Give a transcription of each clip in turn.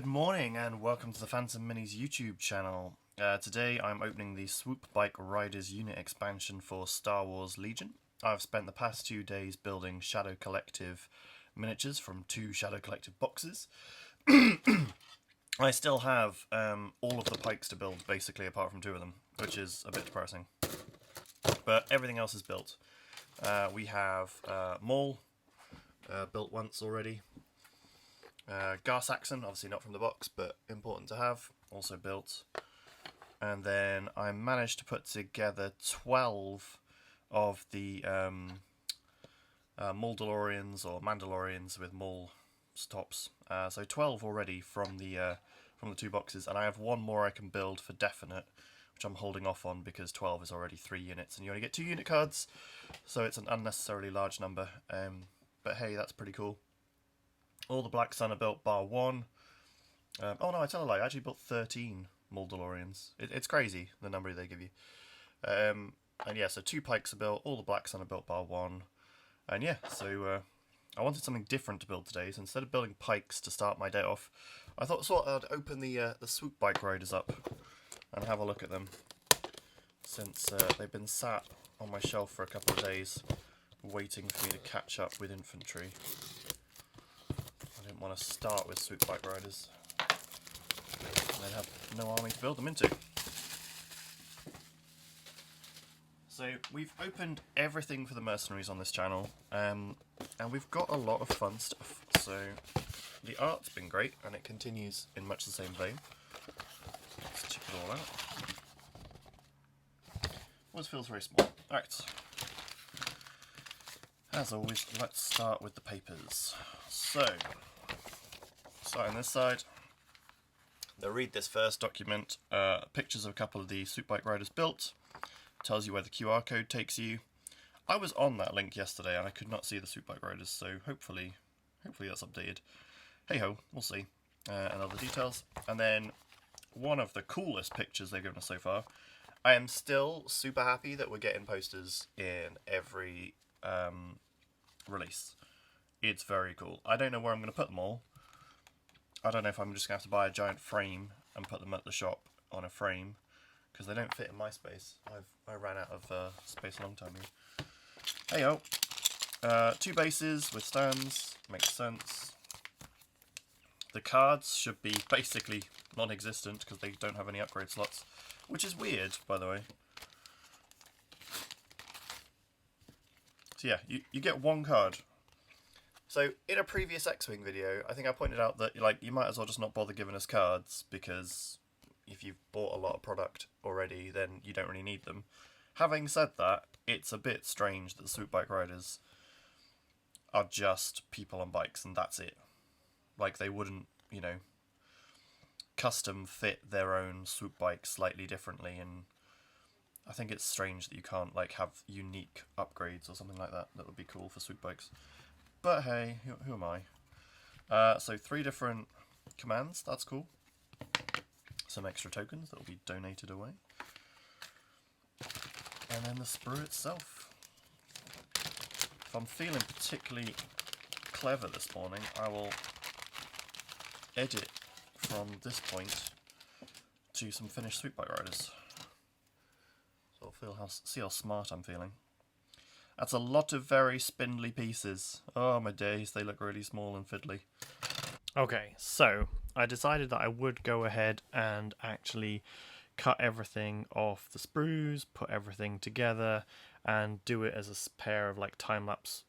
Good morning and welcome to the Phantom Minis YouTube channel. Today I'm opening the Swoop Bike Riders unit expansion for Star Wars Legion. I've spent the past 2 days building Shadow Collective miniatures from 2 Shadow Collective boxes. I still have all of the pikes to build, basically, apart from 2 of them, which is a bit depressing. But everything else is built. We have Maul, built once already. Gar Saxon, obviously not from the box, but important to have, also built. And then I managed to put together 12 of the Mandalorians or Mandalorians with Maul tops. So 12 already from the 2 boxes, and I have 1 more I can build for definite, which I'm holding off on because 12 is already 3 units, and you only get 2 unit cards, so it's an unnecessarily large number. But hey, that's pretty cool. All the Black Sun are built bar 1. Oh no, I tell a lie, I actually built 13 Mandalorians. It's crazy, the number they give you. And yeah, so 2 pikes are built, all the Black Sun are built bar 1. And yeah, so I wanted something different to build today, so instead of building pikes to start my day off, I thought I'd open the Swoop Bike Riders up and have a look at them, since they've been sat on my shelf for a couple of days, waiting for me to catch up with infantry. I didn't want to start with Swoop Bike Riders and then have no army to build them into. So we've opened everything for the mercenaries on this channel, and we've got a lot of fun stuff. So the art's been great, and it continues in much the same vein. Let's check it all out. Always feels very small. Alright. As always, let's start with the papers. So, starting this side, they'll read this first document, pictures of a couple of the Swoop Bike Riders built, tells you where the QR code takes you. I was on that link yesterday and I could not see the Swoop Bike Riders, so hopefully that's updated. Hey ho, we'll see. And other details. And then one of the coolest pictures they've given us so far. I am still super happy that we're getting posters in every release. It's very cool. I don't know where I'm going to put them all. I don't know if I'm just going to have to buy a giant frame and put them at the shop on a frame, because they don't fit in my space. I ran out of space a long time ago. Hey ho. 2 bases with stands. Makes sense. The cards should be basically non-existent because they don't have any upgrade slots, which is weird, by the way. So yeah, you get 1 card. So in a previous X-Wing video, I think I pointed out that you might as well just not bother giving us cards, because if you've bought a lot of product already, then you don't really need them. Having said that, it's a bit strange that the Swoop Bike Riders are just people on bikes and that's it. Like, they wouldn't, custom fit their own swoop bike slightly differently, and I think it's strange that you can't have unique upgrades or something like that. That would be cool for swoop bikes. But hey, who am I? So 3 different commands, that's cool. Some extra tokens that will be donated away. And then the sprue itself. If I'm feeling particularly clever this morning, I will edit from this point to some finished Swoop Bike Riders. So I'll see how smart I'm feeling. That's a lot of very spindly pieces. Oh my days, they look really small and fiddly. Okay, so I decided that I would go ahead and actually cut everything off the sprues, put everything together, and do it as a pair of time-lapse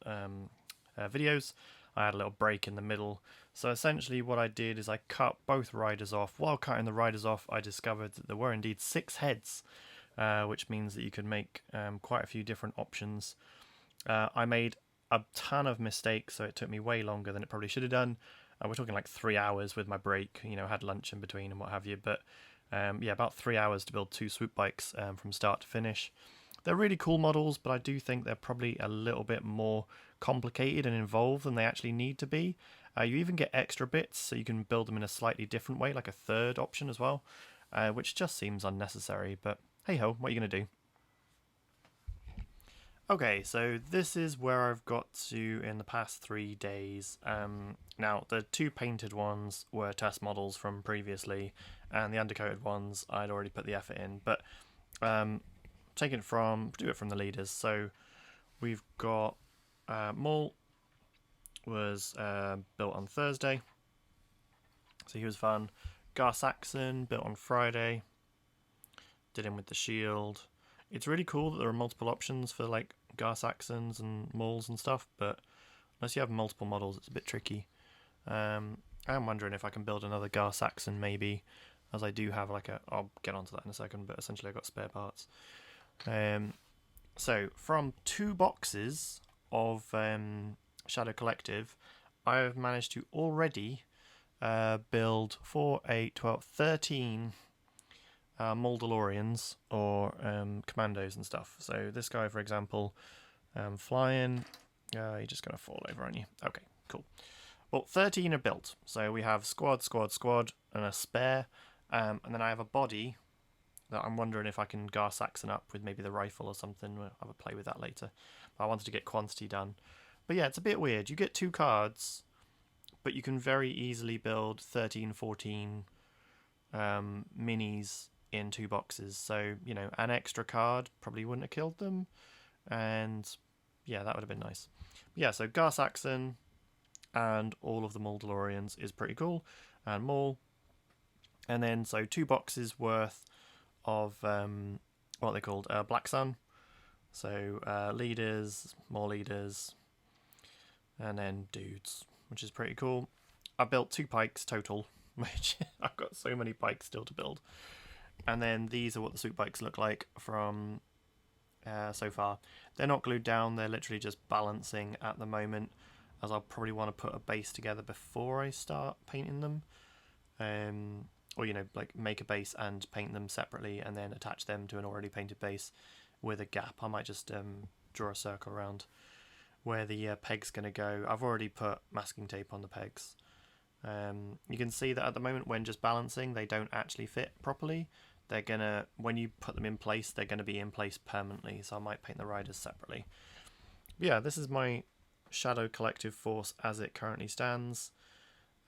videos. I had a little break in the middle. So essentially what I did is I cut both riders off. While cutting the riders off, I discovered that there were indeed 6 heads, which means that you could make quite a few different options. I made a ton of mistakes, so it took me way longer than it probably should have done. We're talking 3 hours with my break, had lunch in between and what have you, but yeah, about 3 hours to build 2 swoop bikes from start to finish. They're really cool models, but I do think they're probably a little bit more complicated and involved than they actually need to be. You even get extra bits, so you can build them in a slightly different way, like a 3rd option as well, which just seems unnecessary, but hey ho, what are you going to do? Okay, so this is where I've got to in the past 3 days. Now, the two painted ones were test models from previously, and the undercoated ones I'd already put the effort in. But do it from the leaders. So we've got Maul was built on Thursday, so he was fun. Gar Saxon built on Friday, did him with the shield. It's really cool that there are multiple options for like Gar Saxons and Mauls and stuff, but unless you have multiple models, it's a bit tricky. I'm wondering if I can build another Gar Saxon maybe, as I do have like a. I'll get onto that in a second, but essentially I've got spare parts. So from 2 boxes of Shadow Collective, I have managed to already build 4, 8, 12, 13 Moldalorians or commandos and stuff. So this guy, for example, flying, you're just going to fall over on you. Okay, cool. Well, 13 are built. So we have squad, and a spare. And then I have a body that I'm wondering if I can Gar Saxon up with maybe the rifle or something. We'll have a play with that later. But I wanted to get quantity done. But yeah, it's a bit weird. You get 2 cards, but you can very easily build 13, 14 minis in 2 boxes. So, you know, an extra card probably wouldn't have killed them. And yeah, that would have been nice. But yeah, so Gar Saxon and all of the Moldalorians is pretty cool. And Maul. And then, so 2 boxes worth of what are they called? Black Sun. So leaders, more leaders, and then dudes, which is pretty cool. I built 2 pykes total, which I've got so many pykes still to build. And then these are what the swoop pykes look like from so far. They're not glued down, they're literally just balancing at the moment, as I'll probably want to put a base together before I start painting them. Or, you know, like make a base and paint them separately and then attach them to an already painted base with a gap. I might just draw a circle around where the peg's going to go. I've already put masking tape on the pegs. You can see that at the moment when just balancing, they don't actually fit properly. They're going to, when you put them in place, they're going to be in place permanently, so I might paint the riders separately. But yeah, this is my Shadow Collective force as it currently stands.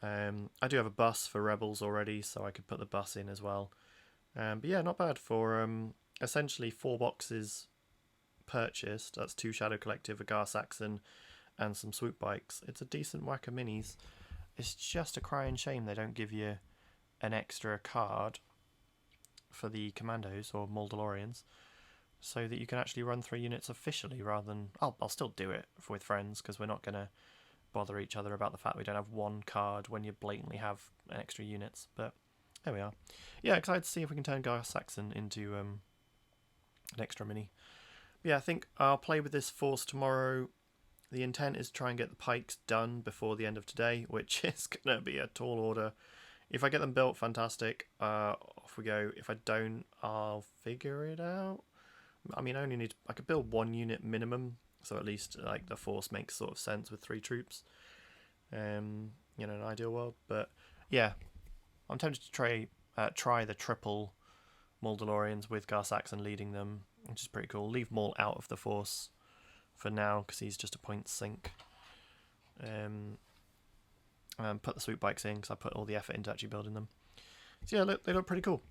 I do have a bus for Rebels already, so I could put the bus in as well. But yeah, not bad for essentially 4 boxes purchased. That's 2 Shadow Collective, a Gar Saxon, and some swoop bikes. It's a decent whack of minis. It's just a crying shame they don't give you an extra card for the commandos or Moldalorians, so that you can actually run 3 units officially rather than. I'll still do it with friends because we're not going to bother each other about the fact we don't have 1 card when you blatantly have extra units. But there we are. Yeah, excited to see if we can turn Gar Saxon into an extra mini. But yeah, I think I'll play with this force tomorrow. The intent is to try and get the pikes done before the end of today, which is going to be a tall order. If I get them built, fantastic. Off we go. If I don't, I'll figure it out. I mean, I could build 1 unit minimum, so at least like the force makes sort of sense with 3 troops. You know, in an ideal world. But yeah, I'm tempted to try the triple Moldalorians with Gar Saxon leading them, which is pretty cool. Leave Maul out of the force for now because he's just a point sink. Put the swoop bikes in because I put all the effort into actually building them. So yeah, they look pretty cool.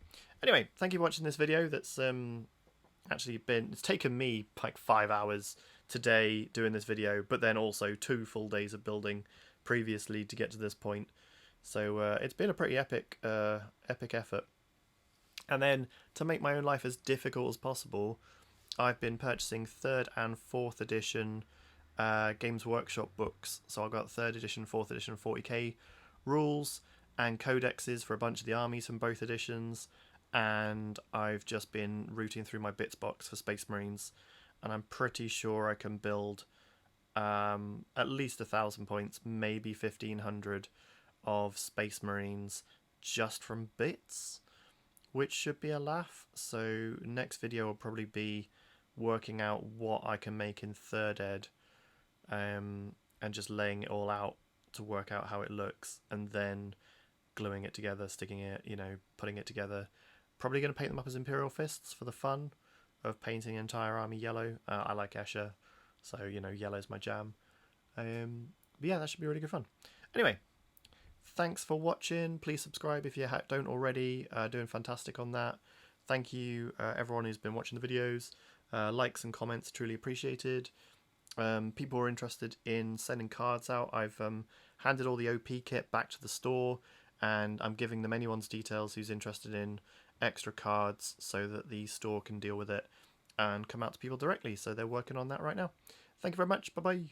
Anyway, thank you for watching this video. That's it's taken me like 5 hours today doing this video, but then also 2 full days of building previously to get to this point. So it's been a pretty epic effort. And then to make my own life as difficult as possible, I've been purchasing 3rd and 4th edition Games Workshop books. So I've got 3rd edition, 4th edition 40k rules and codexes for a bunch of the armies from both editions. And I've just been rooting through my bits box for Space Marines, and I'm pretty sure I can build at least 1,000 points, maybe 1,500 of Space Marines just from bits, which should be a laugh. So next video will probably be working out what I can make in 3rd ed, and just laying it all out to work out how it looks, and then gluing it together, sticking it, you know, putting it together. Probably going to paint them up as Imperial Fists for the fun. of painting an entire army yellow. I like Escher, so yellow's my jam. But yeah, that should be really good fun. Anyway, thanks for watching. Please subscribe if you don't already. Doing fantastic on that. Thank you everyone who's been watching the videos. Likes and comments truly appreciated. People are interested in sending cards out. I've handed all the OP kit back to the store, and I'm giving them anyone's details who's interested in extra cards so that the store can deal with it and come out to people directly. So they're working on that right now. Thank you very much. Bye bye.